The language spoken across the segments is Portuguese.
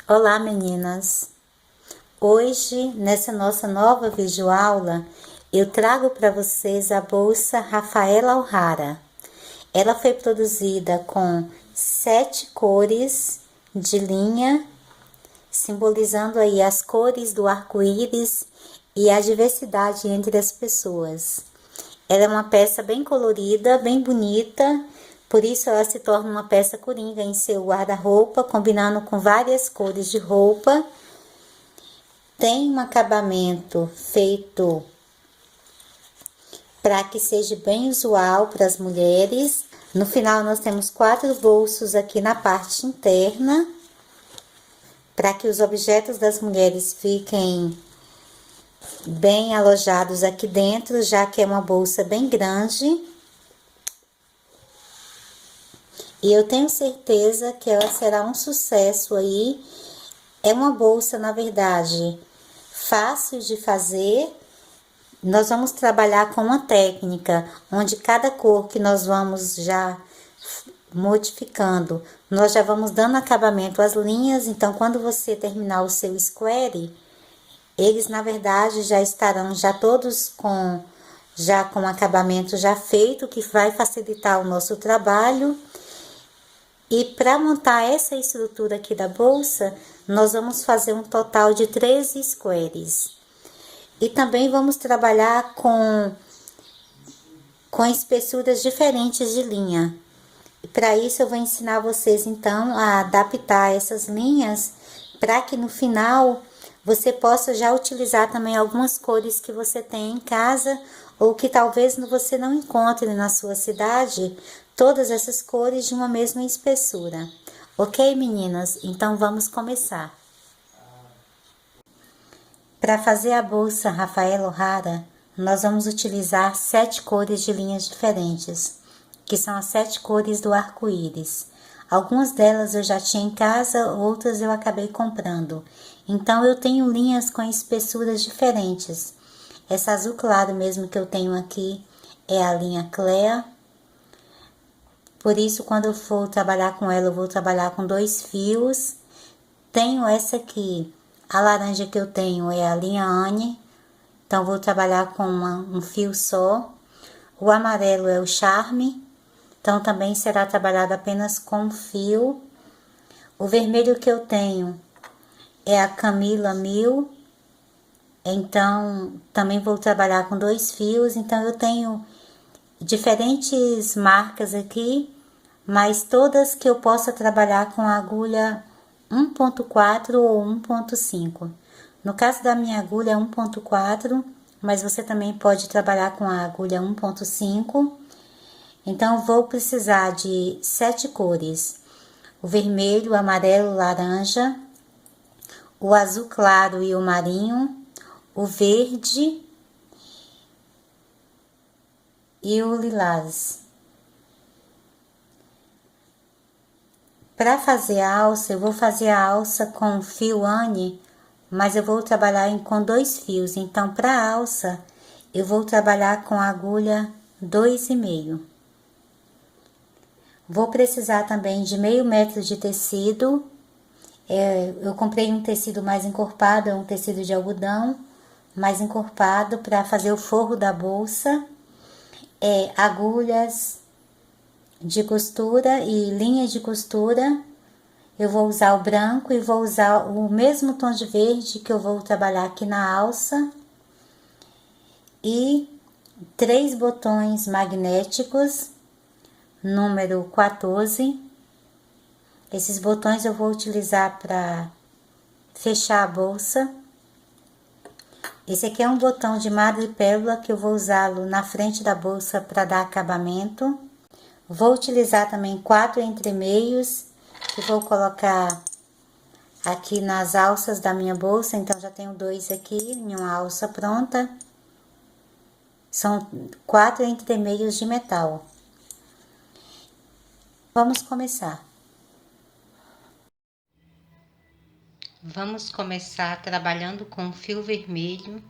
Olá meninas! Hoje, nessa nossa nova videoaula, eu trago para vocês a bolsa Rafaela O'Hara. Ela foi produzida com 7 cores de linha, simbolizando aí as cores do arco-íris e a diversidade entre as pessoas. Ela é uma peça bem colorida, bem bonita, por isso ela se torna uma peça coringa em seu guarda-roupa, combinando com várias cores de roupa. Tem um acabamento feito para que seja bem usual para as mulheres. No final nós temos 4 bolsos aqui na parte interna, para que os objetos das mulheres fiquem bem alojados aqui dentro, já que é uma bolsa bem grande. E eu tenho certeza que ela será um sucesso aí. É uma bolsa, na verdade, fácil de fazer. Nós vamos trabalhar com uma técnica, onde cada cor que nós vamos já modificando, nós já vamos dando acabamento às linhas. Então, quando você terminar o seu square, eles, na verdade, já estarão todos com acabamento já feito, que vai facilitar o nosso trabalho. E para montar essa estrutura aqui da bolsa, nós vamos fazer um total de 13 squares. E também vamos trabalhar com espessuras diferentes de linha. E para isso eu vou ensinar vocês então a adaptar essas linhas, para que no final você possa já utilizar também algumas cores que você tem em casa, ou que talvez você não encontre na sua cidade, todas essas cores de uma mesma espessura. Ok, meninas? Então vamos começar. Para fazer a bolsa Rafaela O'Hara, nós vamos utilizar 7 cores de linhas diferentes, que são as 7 cores do arco-íris. Algumas delas eu já tinha em casa, outras eu acabei comprando. Então eu tenho linhas com espessuras diferentes. Essa azul claro mesmo que eu tenho aqui é a linha Clea. Por isso, quando eu for trabalhar com ela, eu vou trabalhar com 2 fios. Tenho essa aqui, a laranja que eu tenho é a linha Anne, então vou trabalhar com um fio só. O amarelo é o Charme, então também será trabalhado apenas com um fio. O vermelho que eu tenho é a Camila 1000, então também vou trabalhar com 2 fios. Então eu tenho diferentes marcas aqui, mas todas que eu possa trabalhar com a agulha 1.4 ou 1.5. No caso da minha agulha é 1.4, mas você também pode trabalhar com a agulha 1.5. Então vou precisar de 7 cores: o vermelho, o amarelo, o laranja, o azul claro e o marinho, o verde e o lilás. Para fazer a alça, eu vou fazer a alça com fio Anne, mas eu vou trabalhar com 2 fios. Então, para a alça, eu vou trabalhar com a agulha 2,5. Vou precisar também de meio metro de tecido. Eu comprei um tecido mais encorpado, é um tecido de algodão mais encorpado, para fazer o forro da bolsa. Agulhas de costura e linhas de costura. Eu vou usar o branco e vou usar o mesmo tom de verde que eu vou trabalhar aqui na alça. E 3 botões magnéticos, número 14. Esses botões eu vou utilizar para fechar a bolsa. Esse aqui é um botão de madrepérola que eu vou usá-lo na frente da bolsa para dar acabamento. Vou utilizar também 4 entremeios, que vou colocar aqui nas alças da minha bolsa. Então já tenho 2 aqui em uma alça pronta. São 4 entremeios de metal. Vamos começar. Vamos começar trabalhando com fio vermelho.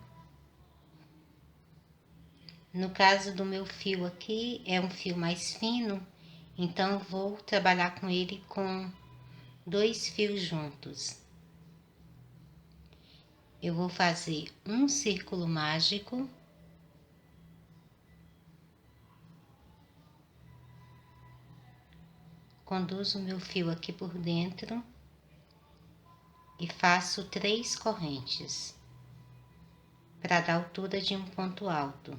No caso do meu fio aqui, é um fio mais fino, então vou trabalhar com ele com 2 fios juntos. eu vou fazer um círculo mágico. Conduzo o meu fio aqui por dentro e faço 3 correntes para dar altura de um ponto alto.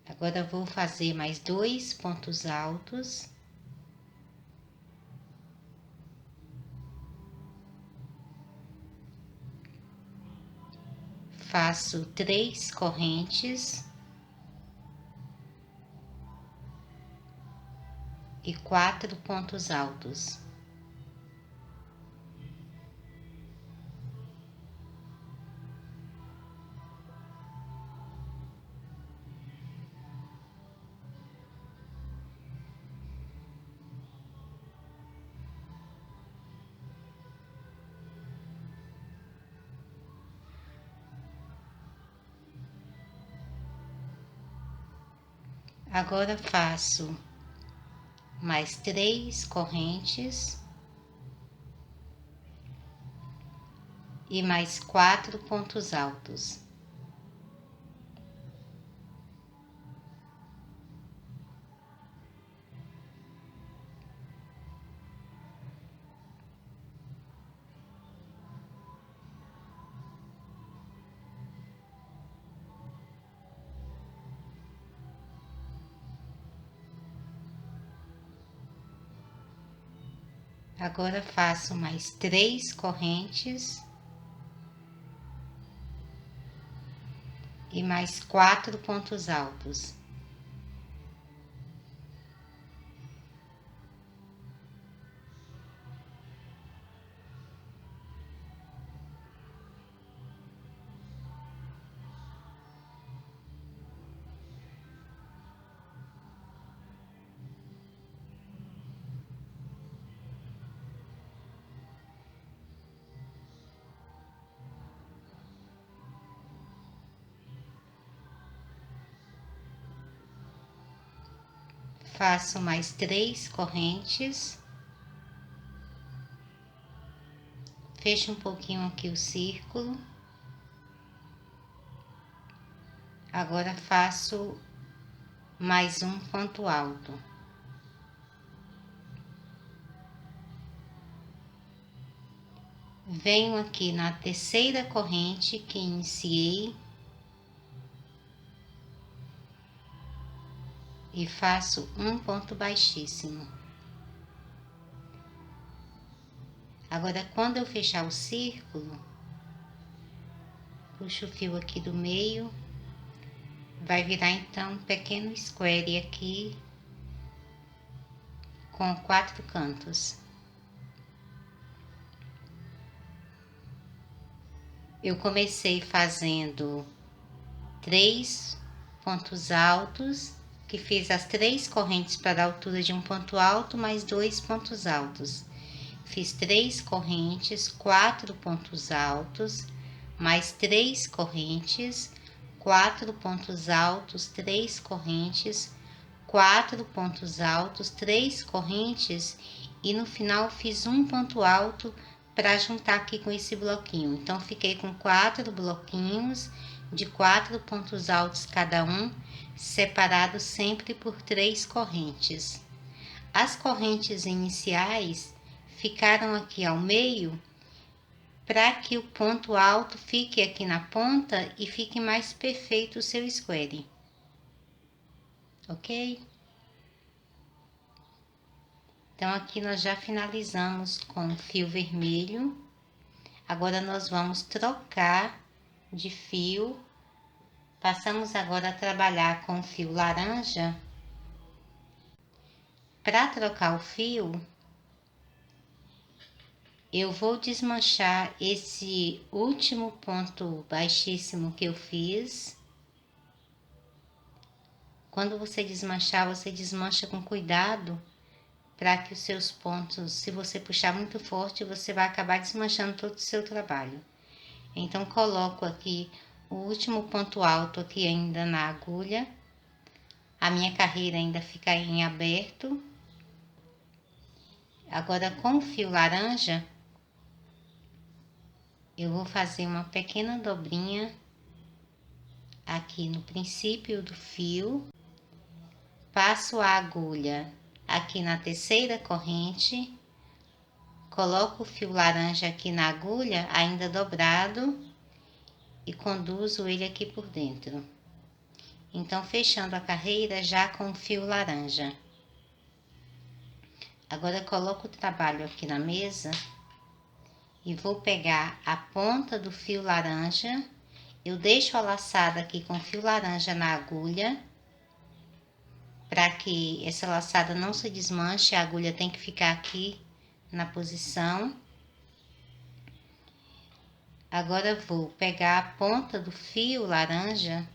Agora vou fazer mais 2 pontos altos. Faço 3 correntes e 4 pontos altos. Agora faço mais 3 correntes e mais 4 pontos altos. Agora faço mais 3 correntes e mais 4 pontos altos. Faço mais 3 correntes, fecho um pouquinho aqui o círculo. Agora faço mais um ponto alto. Venho aqui na terceira corrente que iniciei e faço um ponto baixíssimo. Agora, quando eu fechar o círculo, puxo o fio aqui do meio, vai virar então um pequeno square aqui com 4 cantos. Eu comecei fazendo 3 pontos altos, que fiz as 3 correntes para a altura de um ponto alto, mais 2 pontos altos. Fiz 3 correntes, 4 pontos altos, mais 3 correntes, 4 pontos altos, 3 correntes, 4 pontos altos, 3 correntes e no final fiz um ponto alto para juntar aqui com esse bloquinho. Então, fiquei com 4 bloquinhos de 4 pontos altos cada um, separados sempre por 3 correntes. As correntes iniciais ficaram aqui ao meio para que o ponto alto fique aqui na ponta e fique mais perfeito o seu square. Ok? Então, aqui nós já finalizamos com fio vermelho. Agora, nós vamos trocar de fio. Passamos agora a trabalhar com fio laranja. Para trocar o fio, eu vou desmanchar esse último ponto baixíssimo que eu fiz. Quando você desmancha com cuidado, para que os seus pontos, se você puxar muito forte, você vai acabar desmanchando todo o seu trabalho. Então, coloco aqui o último ponto alto aqui ainda na agulha. A minha carreira ainda fica em aberto. Agora, com o fio laranja, eu vou fazer uma pequena dobrinha aqui no princípio do fio, passo a agulha aqui na terceira corrente, coloco o fio laranja aqui na agulha, ainda dobrado, e conduzo ele aqui por dentro. Então, fechando a carreira já com o fio laranja. Agora, coloco o trabalho aqui na mesa e vou pegar a ponta do fio laranja. Eu deixo a laçada aqui com fio laranja na agulha, para que essa laçada não se desmanche, a agulha tem que ficar aqui na posição. Agora vou pegar a ponta do fio laranja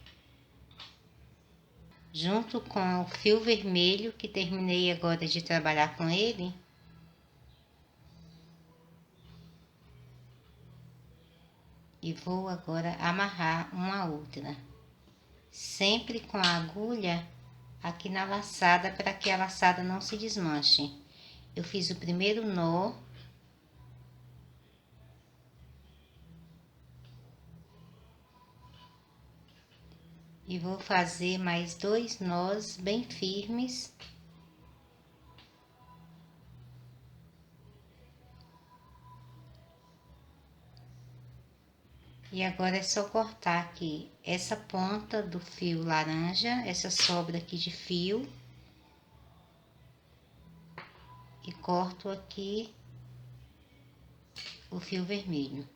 junto com o fio vermelho que terminei agora de trabalhar com ele. E vou agora amarrar uma outra, sempre com a agulha aqui na laçada, para que a laçada não se desmanche. Eu fiz o primeiro nó. E vou fazer mais 2 nós bem firmes. E agora é só cortar aqui essa ponta do fio laranja, essa sobra aqui de fio. E corto aqui o fio vermelho.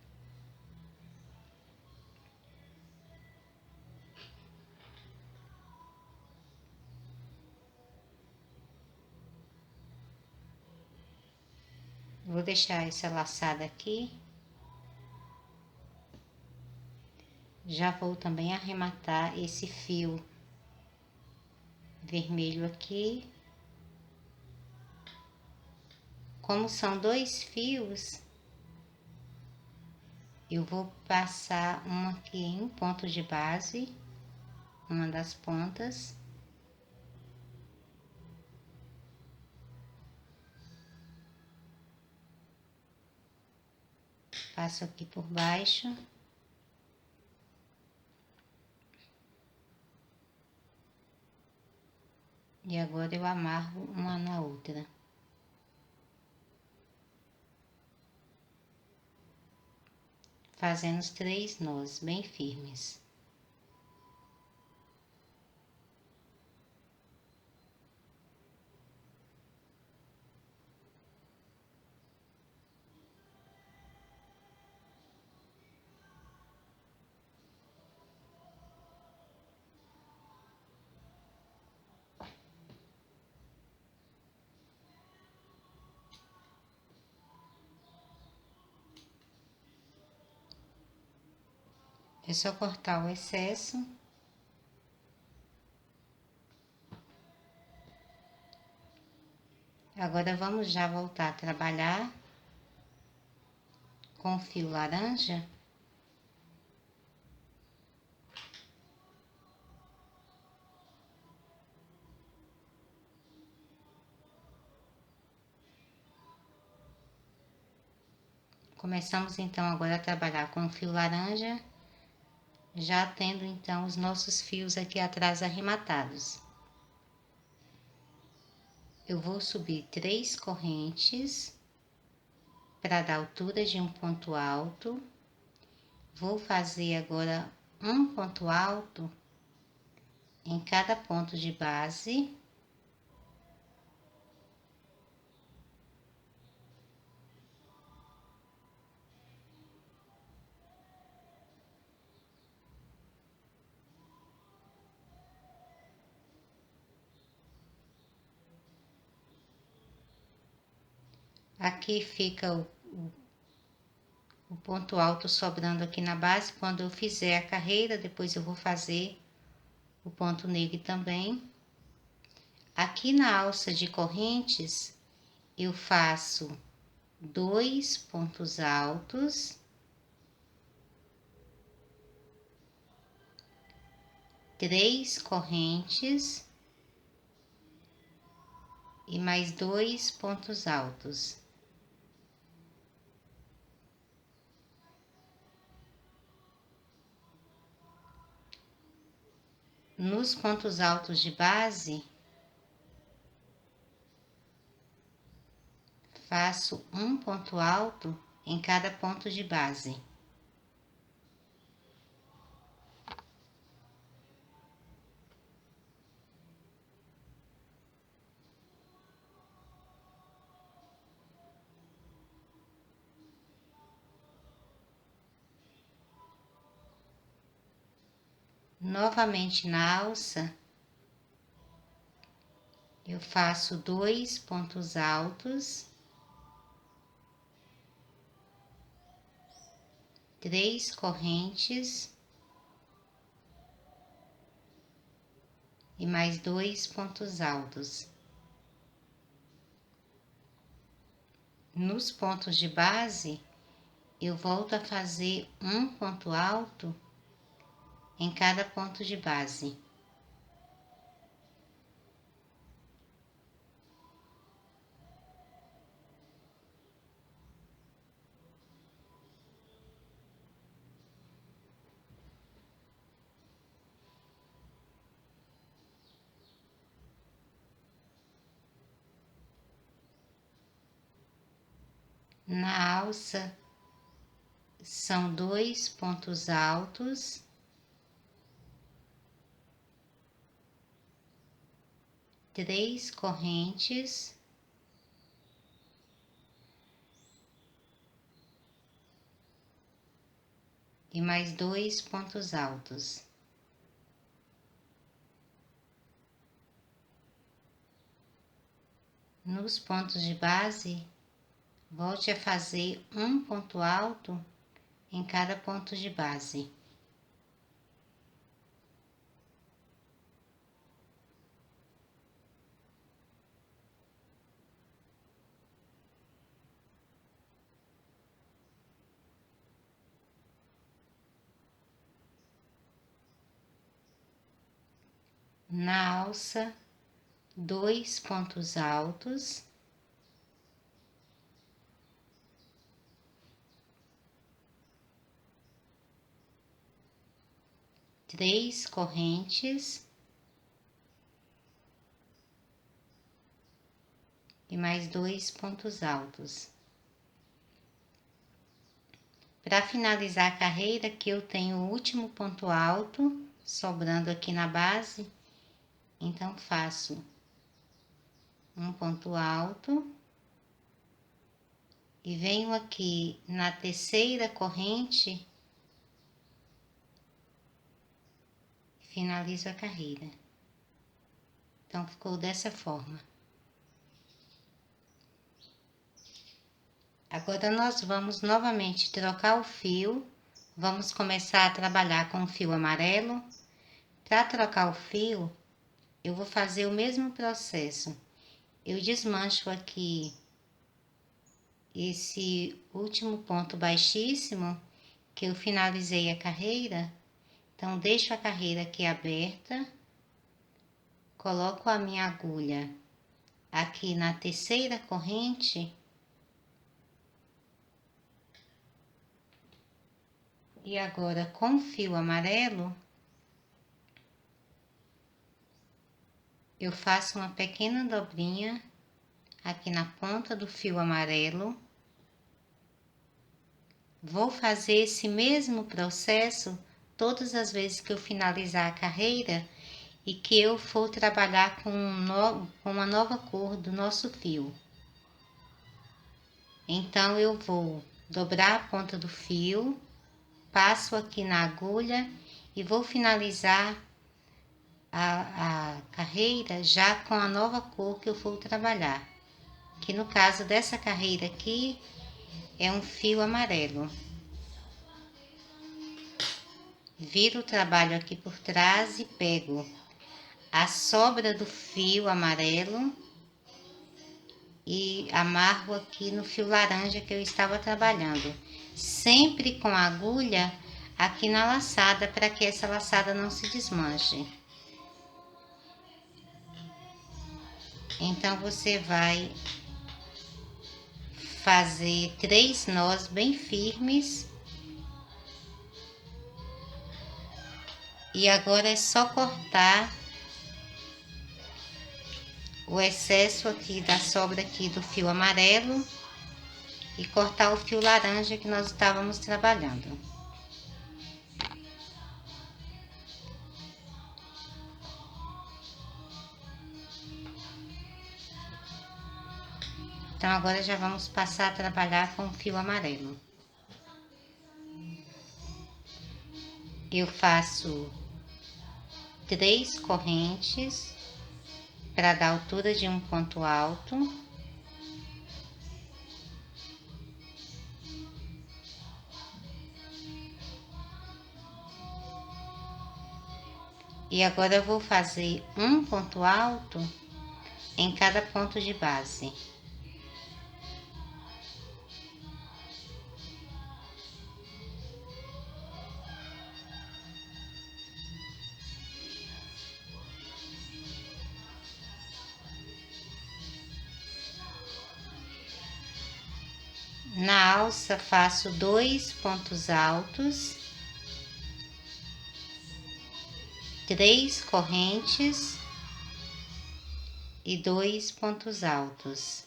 Vou deixar essa laçada aqui. Já vou também arrematar esse fio vermelho aqui. Como são 2 fios, eu vou passar um aqui em ponto de base, uma das pontas. Passo aqui por baixo. E agora eu amarro uma na outra. Fazendo os 3 nós bem firmes. É só cortar o excesso. Agora, vamos já voltar a trabalhar com o fio laranja. Começamos então agora a trabalhar com o fio laranja, já tendo então os nossos fios aqui atrás arrematados. Eu vou subir 3 correntes para dar altura de um ponto alto. Vou fazer agora um ponto alto em cada ponto de base. Aqui fica o ponto alto sobrando aqui na base. Quando eu fizer a carreira, depois eu vou fazer o ponto negro também. Aqui na alça de correntes, eu faço 2 pontos altos, 3 correntes, e mais 2 pontos altos. Nos pontos altos de base, faço um ponto alto em cada ponto de base. Novamente na alça, eu faço 2 pontos altos, 3 correntes e mais 2 pontos altos. Nos pontos de base, eu volto a fazer um ponto alto em cada ponto de base. Na alça, são 2 pontos altos, 3 correntes e mais 2 pontos altos. Nos pontos de base, volte a fazer um ponto alto em cada ponto de base. Na alça, 2 pontos altos, 3 correntes e mais 2 pontos altos. Para finalizar a carreira, que eu tenho o último ponto alto sobrando aqui na base, então faço um ponto alto e venho aqui na terceira corrente, finalizo a carreira. Então ficou dessa forma. Agora nós vamos novamente trocar o fio, vamos começar a trabalhar com o fio amarelo. Para trocar o fio, eu vou fazer o mesmo processo. Eu desmancho aqui esse último ponto baixíssimo que eu finalizei a carreira. Então, deixo a carreira aqui aberta, coloco a minha agulha aqui na terceira corrente e agora com fio amarelo eu faço uma pequena dobrinha aqui na ponta do fio amarelo. Vou fazer esse mesmo processo todas as vezes que eu finalizar a carreira e que eu for trabalhar com uma nova cor do nosso fio. Então, eu vou dobrar a ponta do fio, passo aqui na agulha e vou finalizar a carreira já com a nova cor que eu for trabalhar. Que no caso dessa carreira aqui, é um fio amarelo. Viro o trabalho aqui por trás e pego a sobra do fio amarelo e amarro aqui no fio laranja que eu estava trabalhando, sempre com a agulha aqui na laçada, para que essa laçada não se desmanche. Então você vai fazer 3 nós bem firmes. E agora é só cortar o excesso aqui da sobra aqui do fio amarelo e cortar o fio laranja que nós estávamos trabalhando. Então agora já vamos passar a trabalhar com o fio amarelo. Eu faço 3 correntes para dar altura de um ponto alto. E agora eu vou fazer um ponto alto em cada ponto de base. Na alça faço 2 pontos altos, 3 correntes e 2 pontos altos.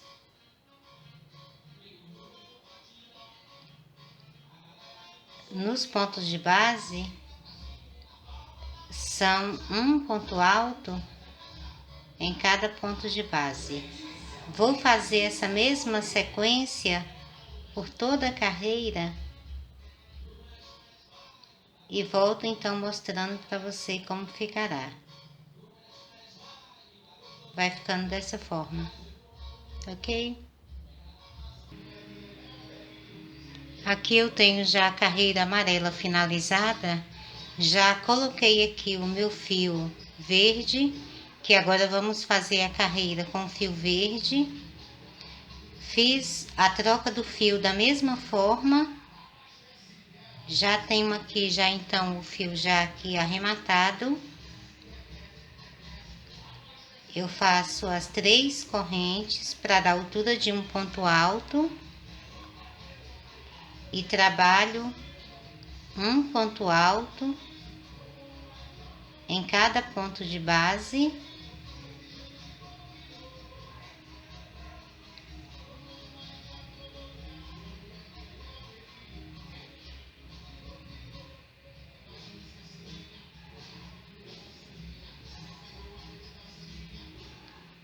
Nos pontos de base, são um ponto alto em cada ponto de base. Vou fazer essa mesma sequência por toda a carreira e volto então mostrando para você como ficará. Vai ficando dessa forma, ok? Aqui eu tenho já a carreira amarela finalizada, já coloquei aqui o meu fio verde, que agora vamos fazer a carreira com o fio verde. Fiz a troca do fio da mesma forma, já tenho aqui já então o fio já aqui arrematado. Eu faço as 3 correntes para dar altura de um ponto alto. E trabalho um ponto alto em cada ponto de base.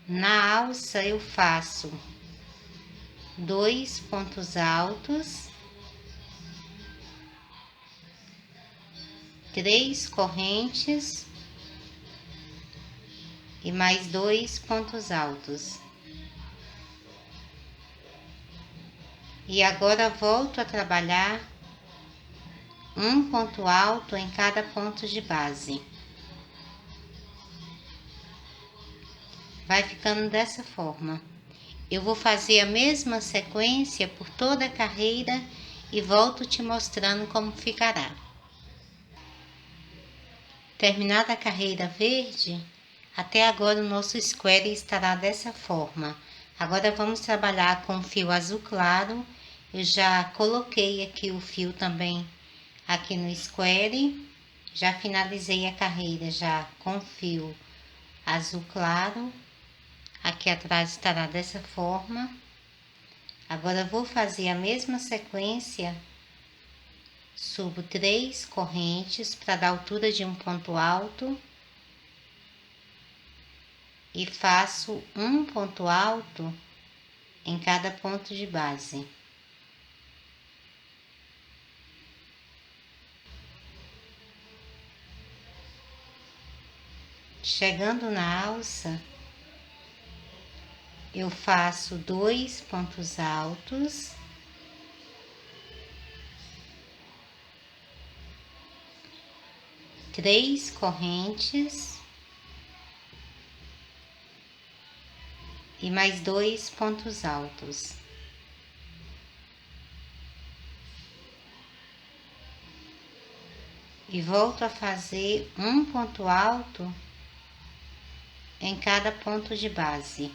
Na alça eu faço 2 pontos altos, 3 correntes e mais 2 pontos altos. E agora volto a trabalhar um ponto alto em cada ponto de base. Vai ficando dessa forma. Eu vou fazer a mesma sequência por toda a carreira e volto te mostrando como ficará. Terminada a carreira verde, até agora o nosso square estará dessa forma. Agora vamos trabalhar com o fio azul claro. Eu já coloquei aqui o fio também aqui no square. Já finalizei a carreira já com o fio azul claro. Aqui atrás estará dessa forma. Agora vou fazer a mesma sequência. Subo 3 correntes para dar altura de um ponto alto. E faço um ponto alto em cada ponto de base. Chegando na alça, eu faço 2 pontos altos, 3 correntes e mais 2 pontos altos. E volto a fazer um ponto alto em cada ponto de base.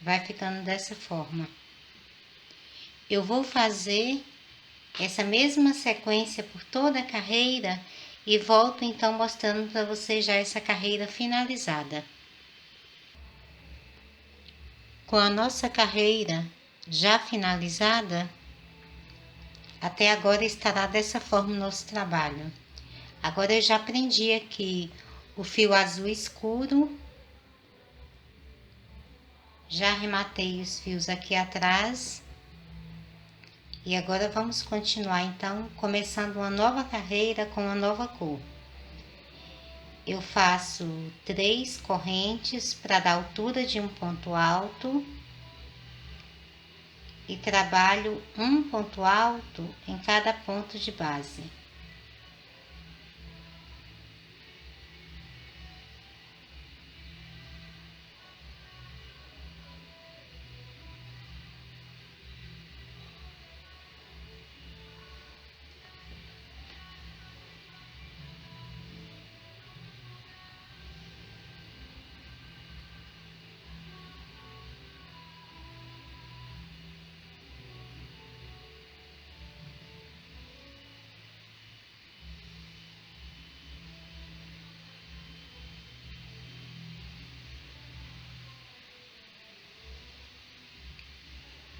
Vai ficando dessa forma. Eu vou fazer essa mesma sequência por toda a carreira e volto então mostrando para vocês já essa carreira finalizada. Com a nossa carreira já finalizada, até agora estará dessa forma o nosso trabalho. Agora eu já prendi aqui o fio azul escuro, já arrematei os fios aqui atrás e agora vamos continuar então, começando uma nova carreira com uma nova cor. Eu faço 3 correntes para dar altura de um ponto alto e trabalho um ponto alto em cada ponto de base.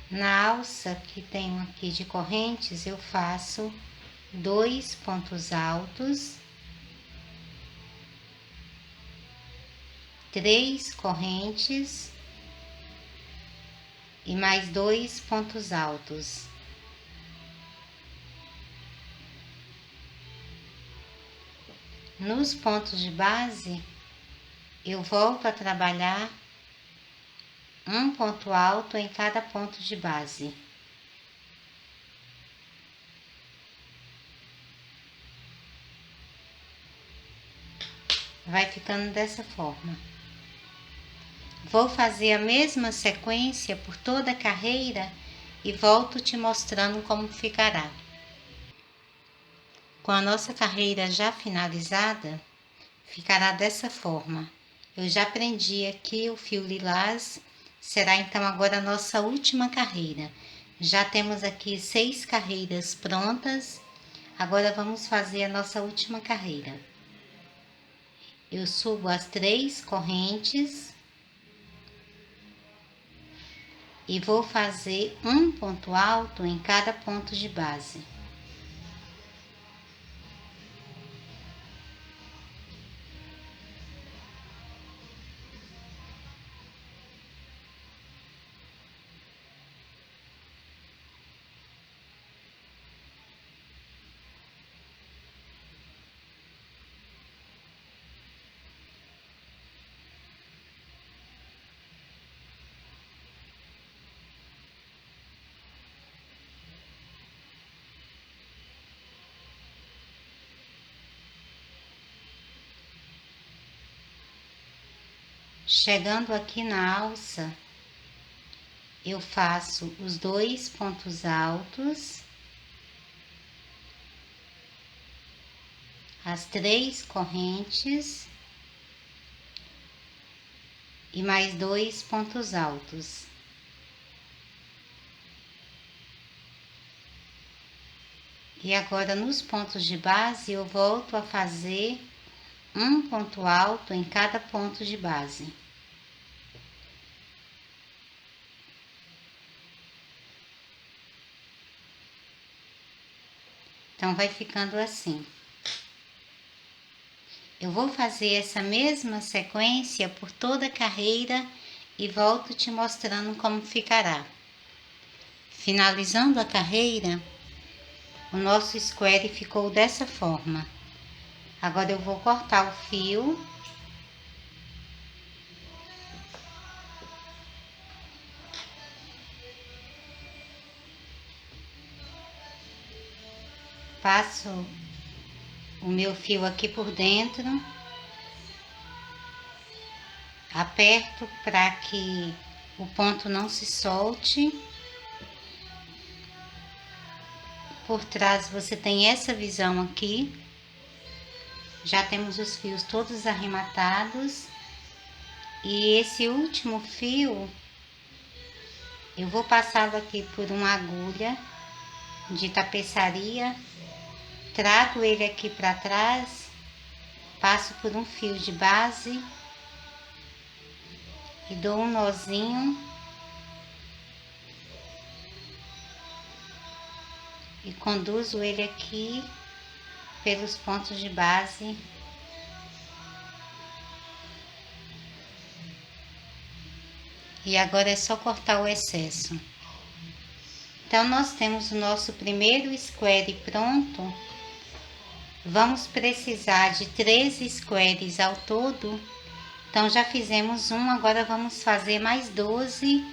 Na alça que tenho aqui de correntes, eu faço 2 pontos altos, 3 correntes e mais 2 pontos altos. Nos pontos de base, eu volto a trabalhar um ponto alto em cada ponto de base. Vai ficando dessa forma. Vou fazer a mesma sequência por toda a carreira e volto te mostrando como ficará. Com a nossa carreira já finalizada, ficará dessa forma. Eu já prendi aqui o fio lilás, será então agora a nossa última carreira. Já temos aqui 6 carreiras prontas, agora vamos fazer a nossa última carreira. Eu subo as 3 correntes e vou fazer um ponto alto em cada ponto de base. Chegando aqui na alça, eu faço os 2 pontos altos, as 3 correntes e mais 2 pontos altos. E agora nos pontos de base eu volto a fazer um ponto alto em cada ponto de base. Então vai ficando assim. Eu vou fazer essa mesma sequência por toda a carreira e volto te mostrando como ficará. Finalizando a carreira, o nosso square ficou dessa forma. Agora eu vou cortar o fio. Passo o meu fio aqui por dentro. Aperto para que o ponto não se solte. Por trás você tem essa visão aqui. Já temos os fios todos arrematados. E esse último fio Eu vou passá-lo aqui por uma agulha de tapeçaria, trago ele aqui para trás, passo por um fio de base e dou um nozinho e conduzo ele aqui pelos pontos de base. E agora é só cortar o excesso. Então, nós temos o nosso primeiro square pronto. Vamos precisar de 3 squares ao todo. Então, já fizemos um, agora vamos fazer mais 12.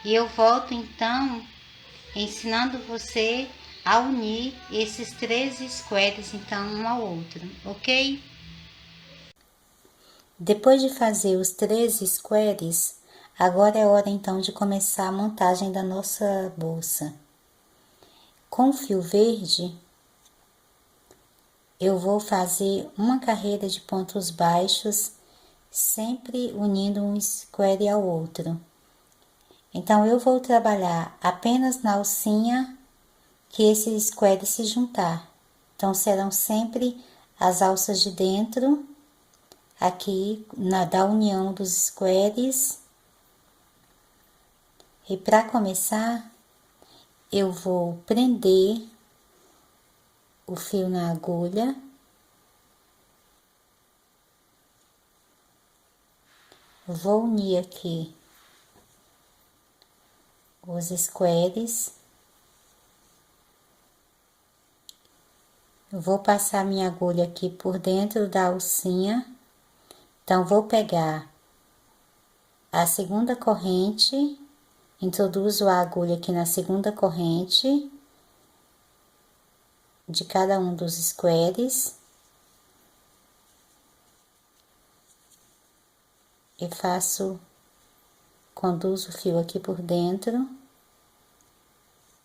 E eu volto, então, ensinando você a unir esses 3 squares, então, um ao outro, ok? Depois de fazer os 3 squares, agora é hora, então, de começar a montagem da nossa bolsa. Com fio verde, eu vou fazer uma carreira de pontos baixos, sempre unindo um square ao outro. Então, eu vou trabalhar apenas na alcinha que esse square se juntar. Então, serão sempre as alças de dentro, aqui da união dos squares. E para começar, eu vou prender o fio na agulha. Vou unir aqui os squares. Vou passar minha agulha aqui por dentro da alcinha. Então, vou pegar a segunda corrente, introduzo a agulha aqui na segunda corrente de cada um dos squares e conduzo o fio aqui por dentro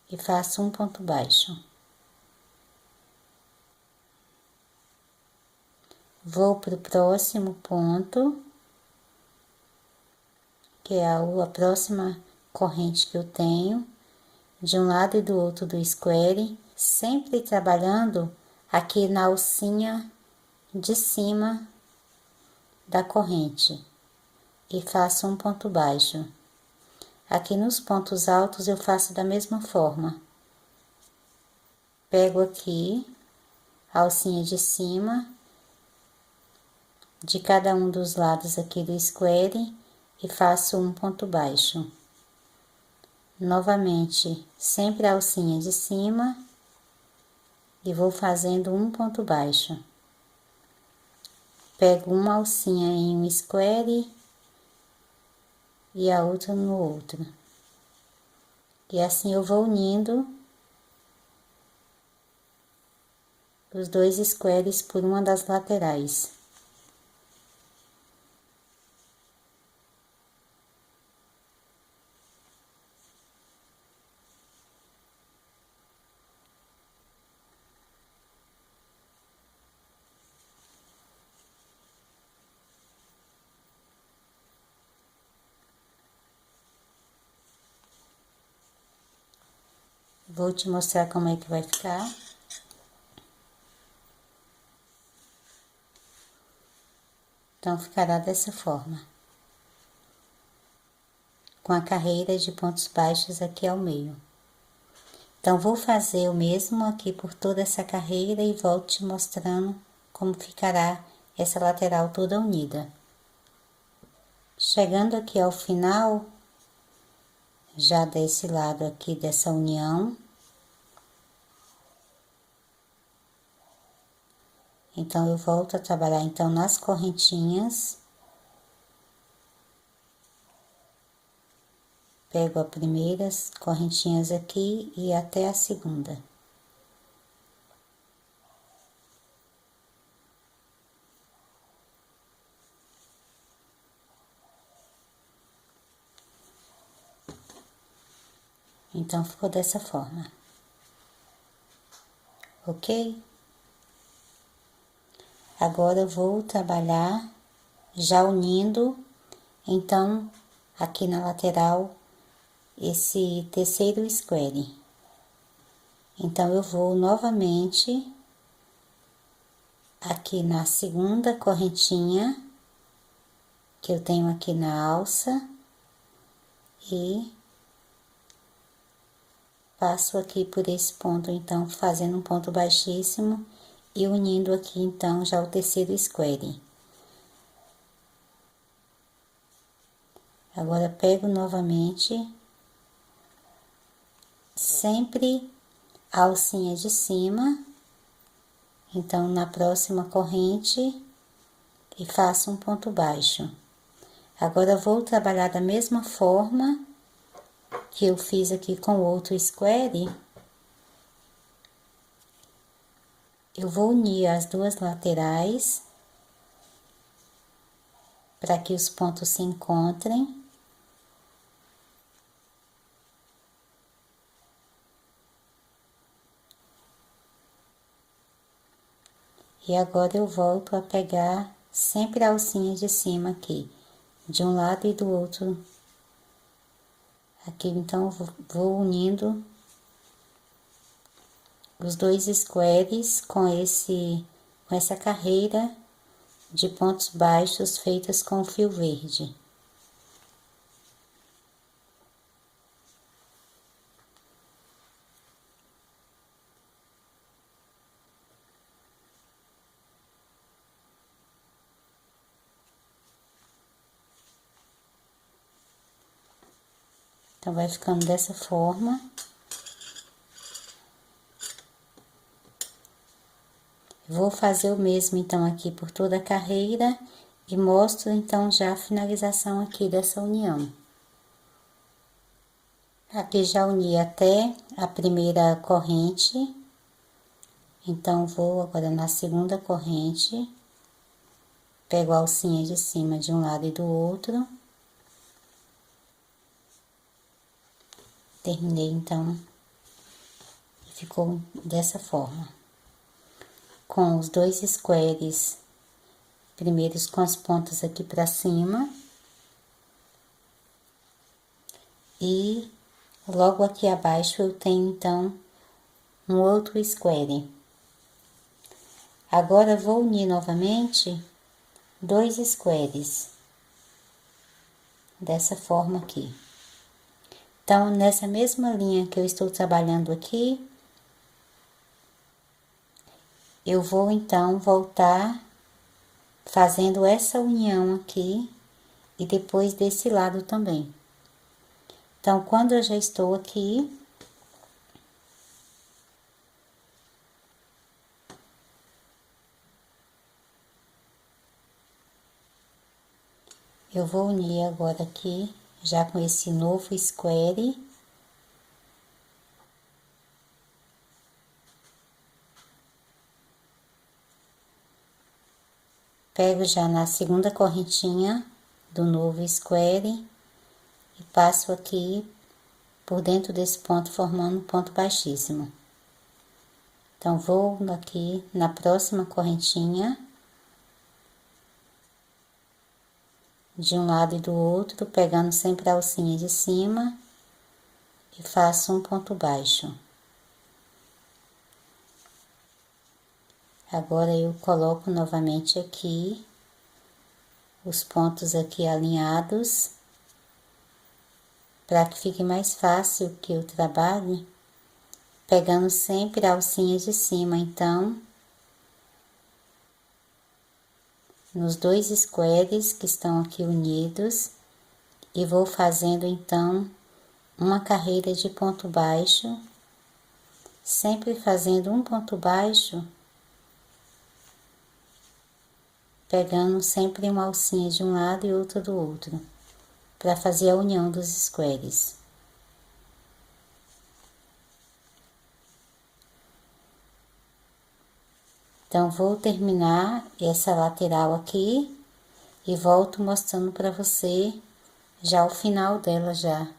e faço um ponto baixo. Vou para o próximo ponto, que é a próxima corrente que eu tenho, de um lado e do outro do square, sempre trabalhando aqui na alcinha de cima da corrente, e faço um ponto baixo. Aqui nos pontos altos eu faço da mesma forma. Pego aqui a alcinha de cima de cada um dos lados aqui do square e faço um ponto baixo. Novamente, sempre a alcinha de cima e vou fazendo um ponto baixo. Pego uma alcinha em um square e a outra no outro. E assim eu vou unindo os 2 squares por uma das laterais. Vou te mostrar como é que vai ficar. Então, ficará dessa forma. Com a carreira de pontos baixos aqui ao meio. Então, vou fazer o mesmo aqui por toda essa carreira e volto te mostrando como ficará essa lateral toda unida. Chegando aqui ao final, já desse lado aqui dessa união, então eu volto a trabalhar então nas correntinhas, pego as primeiras correntinhas aqui e até a segunda. Então, ficou dessa forma, ok? Agora, eu vou trabalhar já unindo, então, aqui na lateral, esse terceiro square. Então, eu vou novamente aqui na segunda correntinha que eu tenho aqui na alça e passo aqui por esse ponto, então, fazendo um ponto baixíssimo e unindo aqui, então, já o terceiro square. Agora, pego novamente, sempre a alcinha de cima, então, na próxima corrente, e faço um ponto baixo. Agora, vou trabalhar da mesma forma que eu fiz aqui com o outro square. Eu vou unir as duas laterais, para que os pontos se encontrem. E agora eu volto a pegar sempre a alcinha de cima aqui, de um lado e do outro. Aqui, então, vou unindo os dois squares com essa carreira de pontos baixos feitas com fio verde. Então, vai ficando dessa forma. Vou fazer o mesmo, então, aqui por toda a carreira e mostro, então, já a finalização aqui dessa união. Aqui já uni até a primeira corrente, então, vou agora na segunda corrente, pego a alcinha de cima de um lado e do outro. Terminei, então, e ficou dessa forma. Com os dois squares, primeiros com as pontas aqui pra cima. E logo aqui abaixo eu tenho, então, um outro square. Agora, vou unir novamente dois squares. Dessa forma aqui. Então, nessa mesma linha que eu estou trabalhando aqui, eu vou, então, voltar fazendo essa união aqui e depois desse lado também. Então, quando eu já estou aqui, eu vou unir agora aqui, já com esse novo square. Pego já na segunda correntinha do novo square e passo aqui por dentro desse ponto, formando um ponto baixíssimo. Então, vou aqui na próxima correntinha, de um lado e do outro, pegando sempre a alcinha de cima e faço um ponto baixo. Agora, eu coloco novamente aqui os pontos aqui alinhados, para que fique mais fácil que eu trabalhe, pegando sempre a alcinha de cima, então, nos dois squares que estão aqui unidos, e vou fazendo, então, uma carreira de ponto baixo, sempre fazendo um ponto baixo, pegando sempre uma alcinha de um lado e outra do outro, para fazer a união dos squares. Então, vou terminar essa lateral aqui e volto mostrando para você já o final dela já.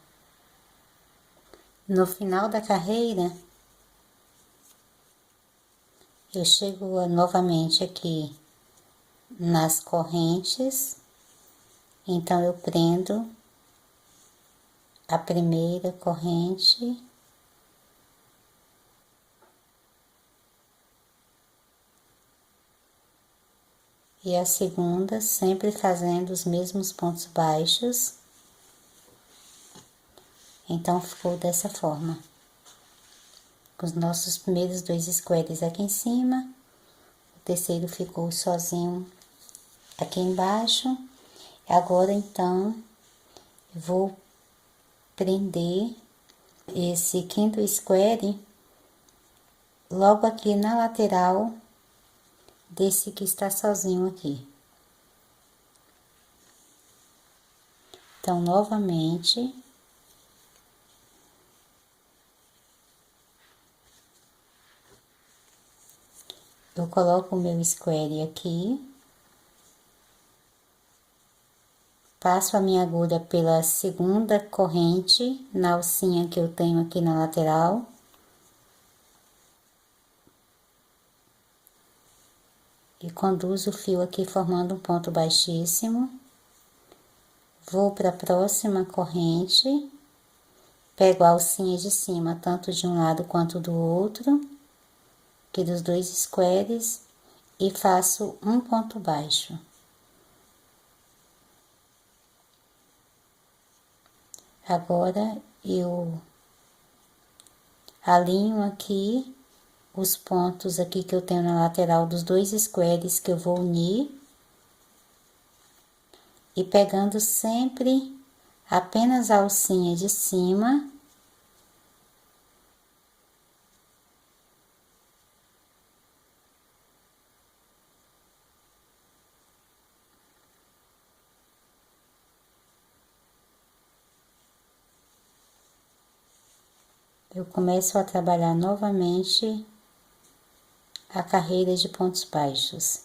No final da carreira, eu chego novamente aqui nas correntes, então eu prendo a primeira corrente e a segunda, sempre fazendo os mesmos pontos baixos. Então, ficou dessa forma. Com os nossos primeiros 2 squares aqui em cima, o terceiro ficou sozinho aqui embaixo. Agora, então, eu vou prender esse quinto square logo aqui na lateral desse que está sozinho aqui. Então, novamente, eu coloco o meu square aqui, passo a minha agulha pela segunda corrente na alcinha que eu tenho aqui na lateral. E conduzo o fio aqui formando um ponto baixíssimo. Vou para a próxima corrente, pego a alcinha de cima, tanto de um lado quanto do outro, aqui dos 2 squares, e faço um ponto baixo. Agora, eu alinho aqui os pontos aqui que eu tenho na lateral dos 2 squares que eu vou unir. E pegando sempre apenas a alcinha de cima. Eu começo a trabalhar novamente a carreira de pontos baixos.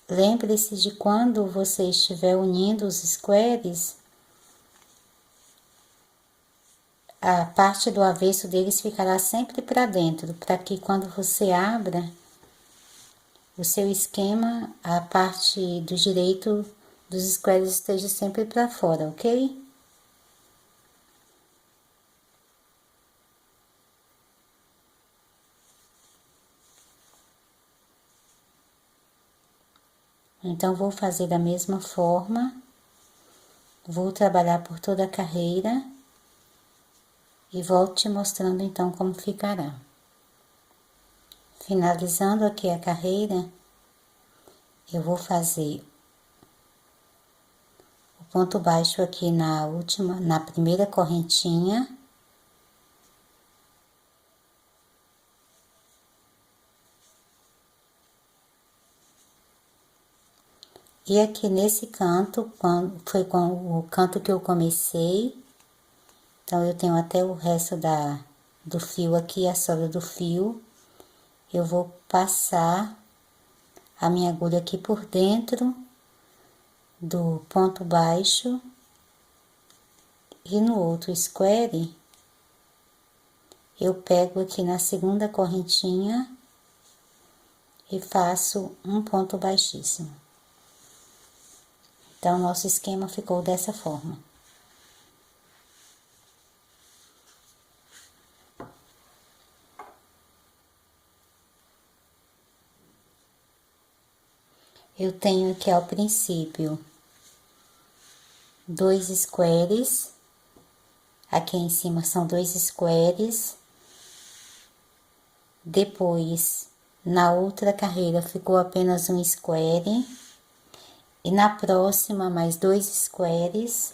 Lembre-se de quando você estiver unindo os squares, a parte do avesso deles ficará sempre para dentro, para que quando você abra o seu esquema, a parte do direito dos squares esteja sempre para fora, ok? Então, vou fazer da mesma forma, vou trabalhar por toda a carreira e volto te mostrando então como ficará. Finalizando aqui a carreira, eu vou fazer o ponto baixo aqui na primeira correntinha. E aqui nesse canto, foi com o canto que eu comecei, então eu tenho até o resto do fio aqui, a sobra do fio. Eu vou passar a minha agulha aqui por dentro do ponto baixo e no outro square, eu pego aqui na segunda correntinha e faço um ponto baixíssimo. Então, nosso esquema ficou dessa forma. Eu tenho aqui ao princípio 2 squares, aqui em cima são 2 squares, depois na outra carreira ficou apenas um square, e na próxima mais 2 squares,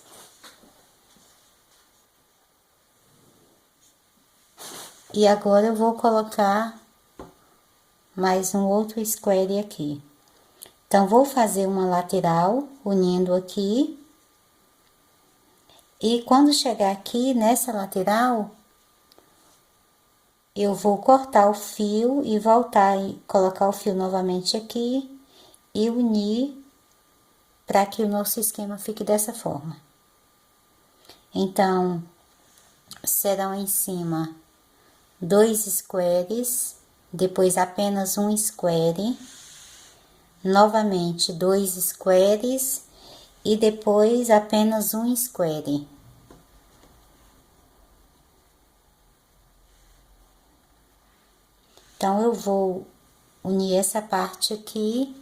e agora eu vou colocar mais um outro square aqui. Então, vou fazer uma lateral, unindo aqui. E quando chegar aqui nessa lateral, eu vou cortar o fio e voltar e colocar o fio novamente aqui e unir para que o nosso esquema fique dessa forma. Então, serão em cima 2 squares, depois apenas um square, novamente 2 squares e depois apenas um square. Então, eu vou unir essa parte aqui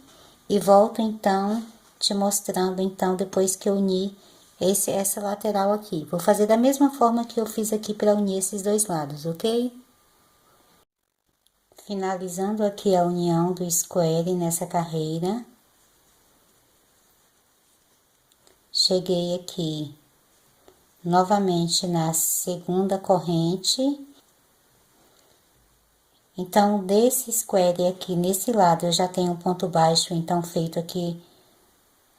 e volto então te mostrando então depois que eu unir essa lateral aqui. Vou fazer da mesma forma que eu fiz aqui para unir esses dois lados, ok? Finalizando aqui a união do square nessa carreira. Cheguei aqui novamente na segunda corrente. Então, desse square aqui, nesse lado, eu já tenho um ponto baixo, então, feito aqui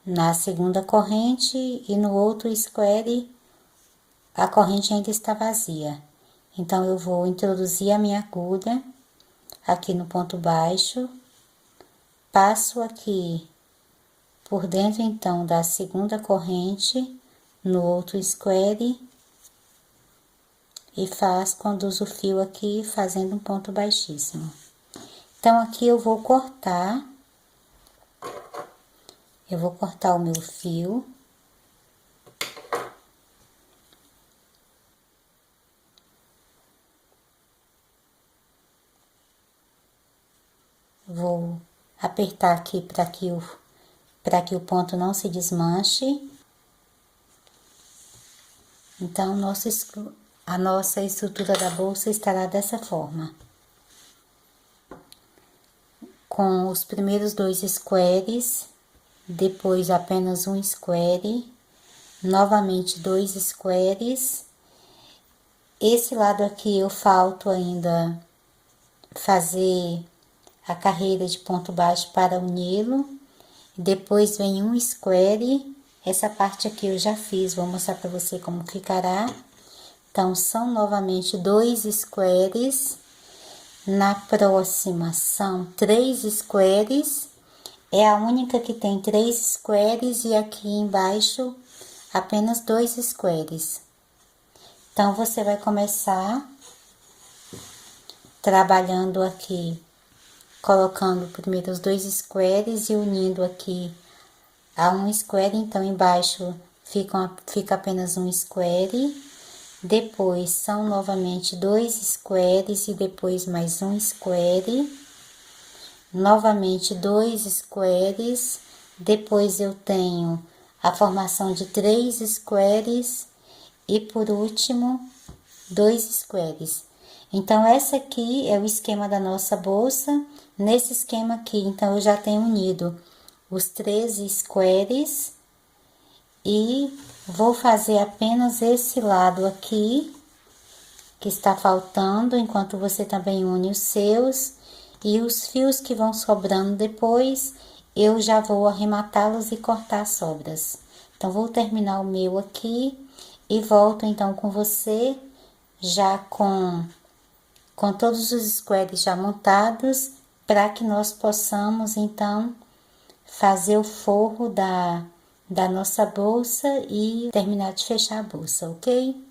na segunda corrente, e no outro square, a corrente ainda está vazia. Então, eu vou introduzir a minha agulha aqui no ponto baixo, passo aqui por dentro, então, da segunda corrente, no outro square, e conduzo o fio aqui, fazendo um ponto baixíssimo. Então, aqui eu vou cortar o meu fio. Vou apertar aqui para que o ponto não se desmanche. Então, a nossa estrutura da bolsa estará dessa forma. Com os primeiros 2 squares, depois apenas um square, novamente 2 squares. Esse lado aqui eu falto ainda fazer a carreira de ponto baixo para uni-lo. Depois vem um square. Essa parte aqui eu já fiz, vou mostrar para você como ficará. Então, são novamente 2 squares. Na próxima são 3 squares. É a única que tem 3 squares e aqui embaixo apenas 2 squares. Então, você vai começar trabalhando aqui, colocando primeiro os 2 squares e unindo aqui a um square. Então, embaixo fica apenas um square. Depois, são novamente 2 squares e depois mais um square. Novamente 2 squares. Depois, eu tenho a formação de 3 squares. E por último, 2 squares. Então, essa aqui é o esquema da nossa bolsa. Nesse esquema aqui, então, eu já tenho unido os 3 squares. E vou fazer apenas esse lado aqui, que está faltando, enquanto você também une os seus. E os fios que vão sobrando depois, eu já vou arrematá-los e cortar as sobras. Então, vou terminar o meu aqui e volto então com você, já com todos os squares já montados, para que nós possamos então fazer o forro da nossa bolsa e terminar de fechar a bolsa, ok?